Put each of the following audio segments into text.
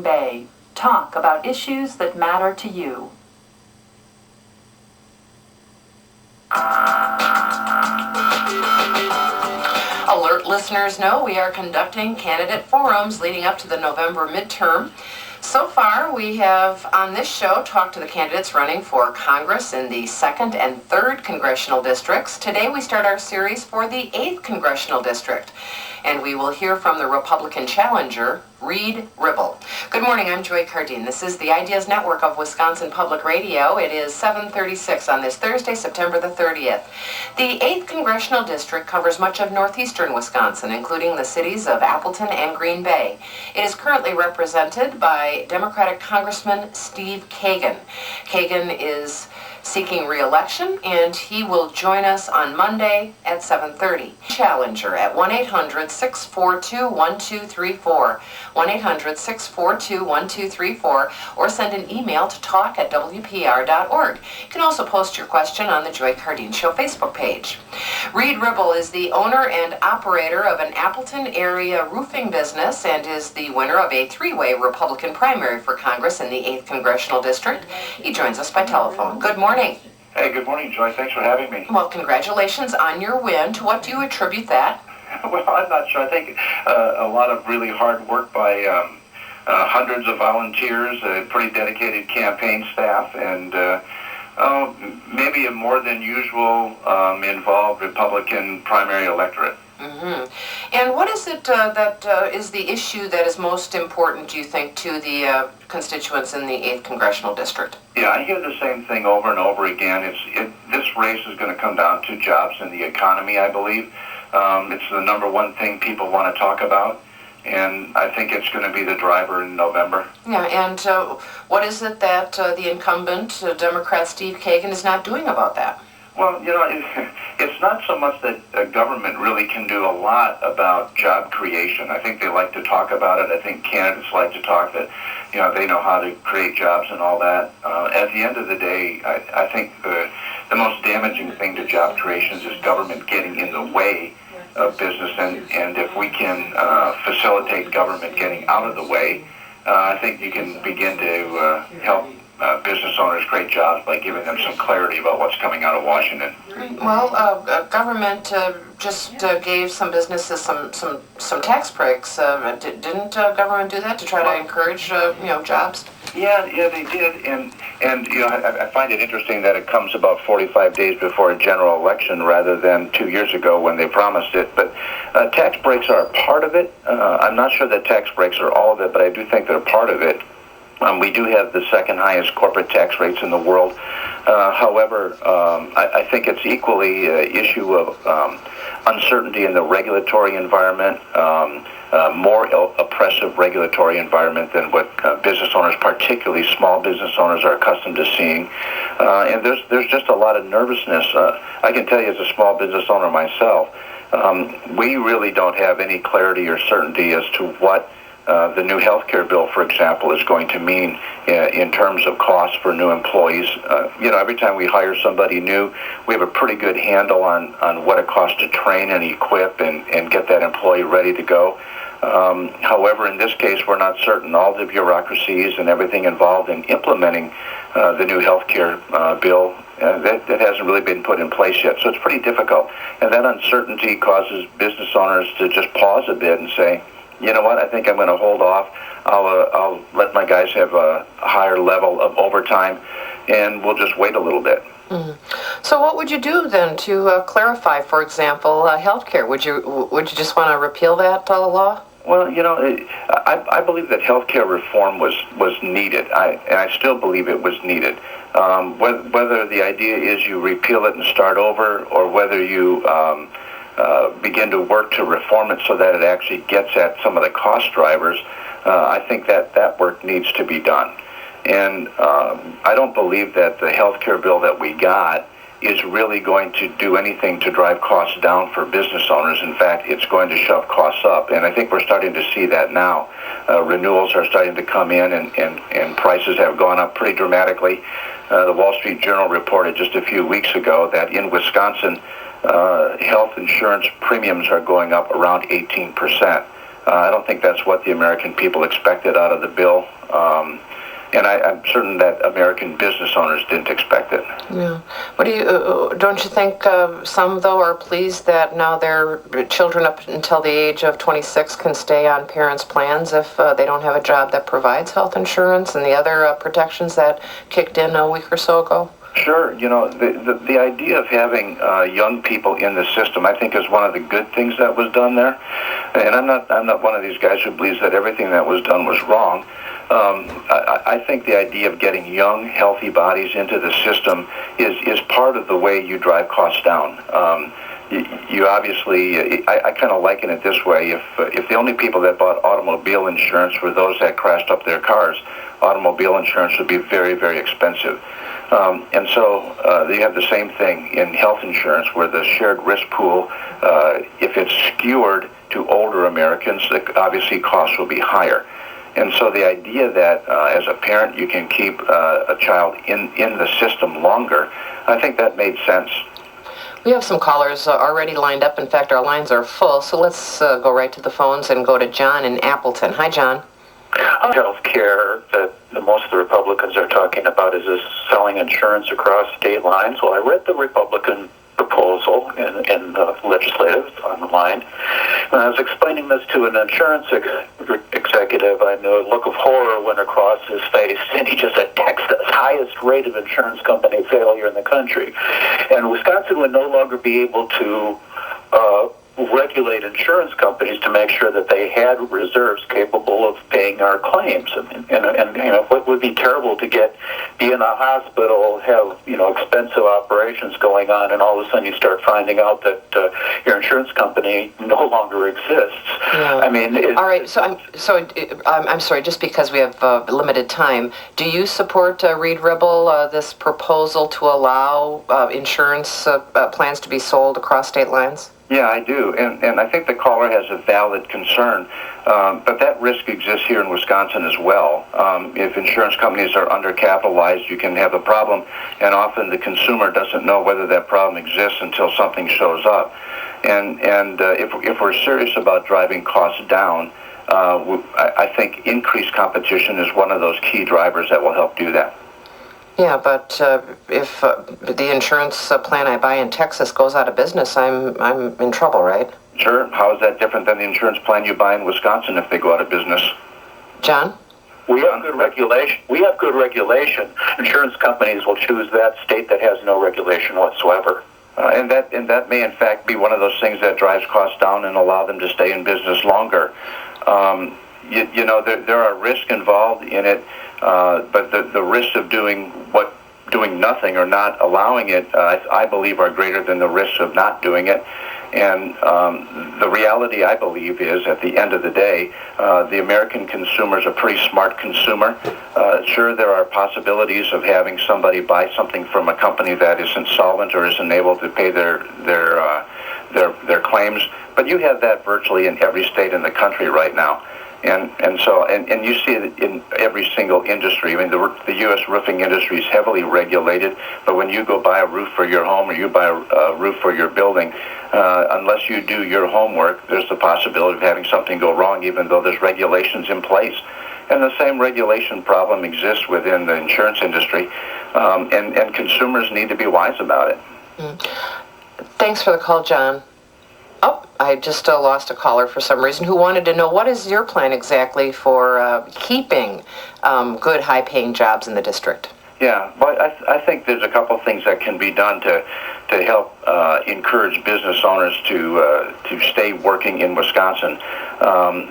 Green Bay. Talk about issues that matter to you. Alert listeners know we are conducting candidate forums leading up to the November midterm. So far, we have on this show talked to the candidates running for Congress in the 2nd and 3rd congressional districts. Today we start our series for the 8th congressional district, and we will hear from the Republican challenger, Reed Ribble. Good morning, I'm Joy Cardin. This is the Ideas Network of Wisconsin Public Radio. It is 7:36 on this Thursday, September the 30th. The 8th Congressional District covers much of northeastern Wisconsin, including the cities of Appleton and Green Bay. It is currently represented by Democratic Congressman Steve Cardin. Cardin is seeking re-election, and he will join us on Monday at 7:30. Challenger at 1-800-642-1234, 1-800-642-1234, or send an email to talk@wpr.org. You can also post your question on the Joy Cardin Show Facebook page. Reed Ribble is the owner and operator of an Appleton area roofing business and is the winner of a three-way Republican primary for Congress in the 8th Congressional District. He joins us by telephone. Good morning. Hey, good morning, Joy. Thanks for having me. Well, congratulations on your win. To what do you attribute that? Well, I'm not sure. I think a lot of really hard work by hundreds of volunteers, a pretty dedicated campaign staff, and maybe a more than usual involved Republican primary electorate. Mm-hmm. And what is it that is the issue that is most important, do you think, to the constituents in the 8th Congressional District? Yeah, I hear the same thing over and over again. This race is going to come down to jobs and the economy, I believe. It's the number one thing people want to talk about, and I think it's going to be the driver in November. Yeah, and what is it that the incumbent, Democrat Steve Cardin, is not doing about that? Well, it's not so much that government really can do a lot about job creation. I think they like to talk about it. I think candidates like to talk that, they know how to create jobs and all that. At the end of the day, I think the most damaging thing to job creation is government getting in the way of business. And if we can facilitate government getting out of the way, I think you can begin to help business owners create jobs by giving them some clarity about what's coming out of Washington. Well, government just gave some businesses some tax breaks. Didn't government do that to try to encourage jobs? Yeah, they did, and I find it interesting that it comes about 45 days before a general election rather than 2 years ago when they promised it. But tax breaks are a part of it. I'm not sure that tax breaks are all of it, but I do think they're part of it. We do have the second highest corporate tax rates in the world. However, I think it's equally an issue of uncertainty in the regulatory environment, more oppressive regulatory environment than what business owners, particularly small business owners, are accustomed to seeing. And there's just a lot of nervousness. I can tell you as a small business owner myself, we really don't have any clarity or certainty as to what the new health care bill, for example, is going to mean in terms of costs for new employees. Every time we hire somebody new, we have a pretty good handle on what it costs to train and equip and get that employee ready to go. However, in this case, we're not certain. All the bureaucracies and everything involved in implementing the new health care bill, that hasn't really been put in place yet. So it's pretty difficult. And that uncertainty causes business owners to just pause a bit and say, you know what, I think I'm going to hold off. I'll let my guys have a higher level of overtime, and we'll just wait a little bit. Mm. So what would you do then to clarify, for example, health care? Would you just want to repeal that law? Well, I believe that health care reform was needed, and I still believe it was needed. Whether the idea is you repeal it and start over, or whether you begin to work to reform it so that it actually gets at some of the cost drivers, I think that work needs to be done. And I don't believe that the health care bill that we got is really going to do anything to drive costs down for business owners. In fact, it's going to shove costs up. And I think we're starting to see that now. Renewals are starting to come in, and prices have gone up pretty dramatically. The Wall Street Journal reported just a few weeks ago that in Wisconsin, health insurance premiums are going up around 18%. I don't think that's what the American people expected out of the bill. And I'm certain that American business owners didn't expect it. Yeah. What do you? Don't you think some though are pleased that now their children up until the age of 26 can stay on parents' plans if they don't have a job that provides health insurance and the other protections that kicked in a week or so ago? Sure. The idea of having young people in the system, I think, is one of the good things that was done there. And I'm not one of these guys who believes that everything that was done was wrong. I think the idea of getting young, healthy bodies into the system is part of the way you drive costs down. You obviously, I kind of liken it this way: if the only people that bought automobile insurance were those that crashed up their cars, automobile insurance would be very, very expensive. And so you have the same thing in health insurance, where the shared risk pool, if it's skewered to older Americans, obviously costs will be higher. And so the idea that as a parent you can keep a child in the system longer, I think that made sense. We have some callers already lined up. In fact, our lines are full, so let's go right to the phones and go to John in Appleton. Hi, John. Health care that most of the Republicans are talking about is this selling insurance across state lines. Well, I read the Republican proposal in the legislative online, and I was explaining this to an insurance executive. I know a look of horror went across his face, and he just attacks the highest rate of insurance company failure in the country. And Wisconsin would no longer be able to regulate insurance companies to make sure that they had reserves capable of paying our claims. And what would be terrible to be in a hospital, have expensive operations going on, and all of a sudden you start finding out that your insurance company no longer exists. Yeah. I mean, all right. I'm sorry. Just because we have limited time, do you support Reed Ribble this proposal to allow insurance plans to be sold across state lines? Yeah, I do, and I think the caller has a valid concern, but that risk exists here in Wisconsin as well. If insurance companies are undercapitalized, you can have a problem, and often the consumer doesn't know whether that problem exists until something shows up. And if we're serious about driving costs down, I think increased competition is one of those key drivers that will help do that. Yeah, but if the insurance plan I buy in Texas goes out of business, I'm in trouble, right? Sure. How is that different than the insurance plan you buy in Wisconsin if they go out of business? John? We have good regulation. Insurance companies will choose that state that has no regulation whatsoever. And that may in fact be one of those things that drives costs down and allow them to stay in business longer. There are risks involved in it, but the risks of doing nothing or not allowing it, I believe, are greater than the risks of not doing it. And the reality, I believe, is at the end of the day, the American consumer is a pretty smart consumer. Sure, there are possibilities of having somebody buy something from a company that is insolvent or isn't able to pay their claims, but you have that virtually in every state in the country right now. And you see it in every single industry. I mean, the U.S. roofing industry is heavily regulated, but when you go buy a roof for your home or you buy a roof for your building, unless you do your homework, there's the possibility of having something go wrong, even though there's regulations in place. And the same regulation problem exists within the insurance industry, and consumers need to be wise about it. Thanks for the call, John. Oh, I just lost a caller for some reason who wanted to know, what is your plan exactly for keeping good, high-paying jobs in the district? Yeah, well, I think there's a couple things that can be done to help encourage business owners to stay working in Wisconsin.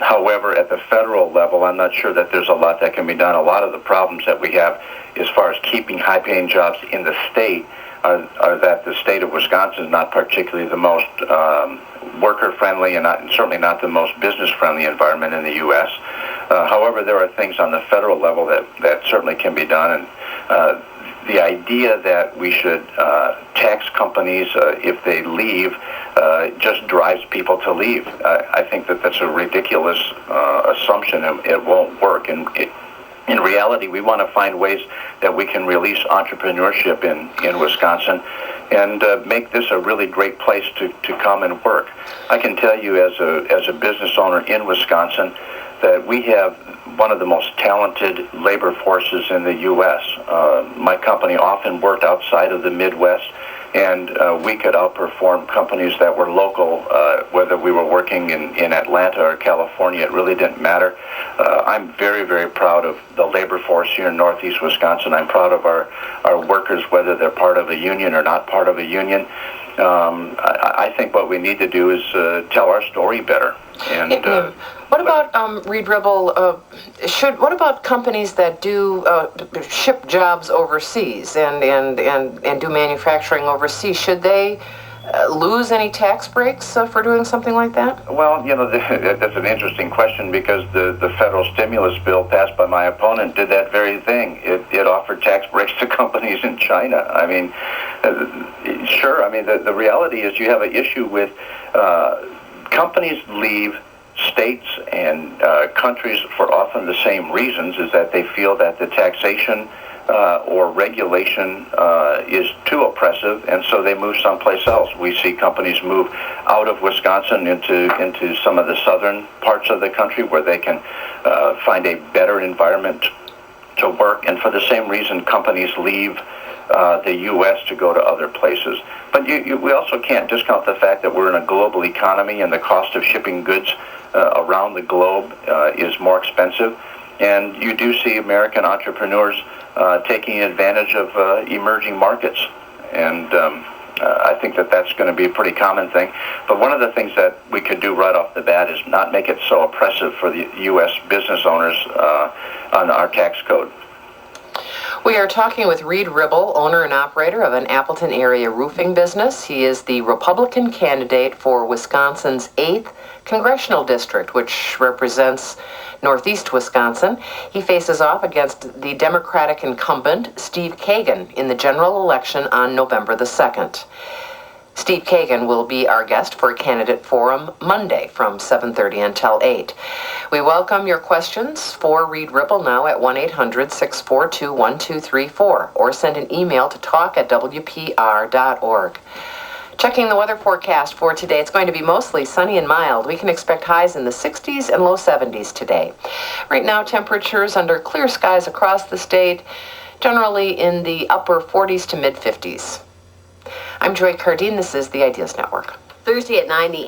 However, at the federal level, I'm not sure that there's a lot that can be done. A lot of the problems that we have as far as keeping high-paying jobs in the state are that the state of Wisconsin is not particularly the most worker-friendly and certainly not the most business-friendly environment in the U.S. However, there are things on the federal level that certainly can be done, and the idea that we should tax companies if they leave just drives people to leave. I think that's a ridiculous assumption. It won't work. And in reality, we want to find ways that we can release entrepreneurship in Wisconsin. and make this a really great place to come and work. I can tell you as a business owner in Wisconsin that we have one of the most talented labor forces in the U.S. My company often worked outside of the Midwest, and we could outperform companies that were local, whether we were working in Atlanta or California. It really didn't matter. I'm very, very proud of the labor force here in Northeast Wisconsin. I'm proud of our workers, whether they're part of a union or not part of a union. I think what we need to do is tell our story better. And what about Reed Ribble? What about companies that do ship jobs overseas and do manufacturing overseas? Should they lose any tax breaks for doing something like that? Well, that's an interesting question, because the federal stimulus bill passed by my opponent did that very thing. It offered tax breaks to companies in China. I mean, sure. I mean, the reality is you have an issue with companies leave states and countries for often the same reasons, is that they feel that the taxation or regulation is too oppressive, and so they move someplace else. We see companies move out of Wisconsin into some of the southern parts of the country where they can find a better environment to work, and for the same reason companies leave the U.S. to go to other places. But we also can't discount the fact that we're in a global economy, and the cost of shipping goods around the globe is more expensive. And you do see American entrepreneurs taking advantage of emerging markets. And I think that that's going to be a pretty common thing. But one of the things that we could do right off the bat is not make it so oppressive for the U.S. business owners on our tax code. We are talking with Reed Ribble, owner and operator of an Appleton area roofing business. He is the Republican candidate for Wisconsin's 8th Congressional District, which represents Northeast Wisconsin. He faces off against the Democratic incumbent, Steve Kagan, in the general election on November the 2nd. Steve Kagan will be our guest for a candidate forum Monday from 7:30 until 8. We welcome your questions for Reed Ribble now at 1-800-642-1234, or send an email to talk@wpr.org. Checking the weather forecast for today, it's going to be mostly sunny and mild. We can expect highs in the 60s and low 70s today. Right now, temperatures under clear skies across the state, generally in the upper 40s to mid 50s. I'm Joy Cardin. This is the Ideas Network. Thursday at 9, the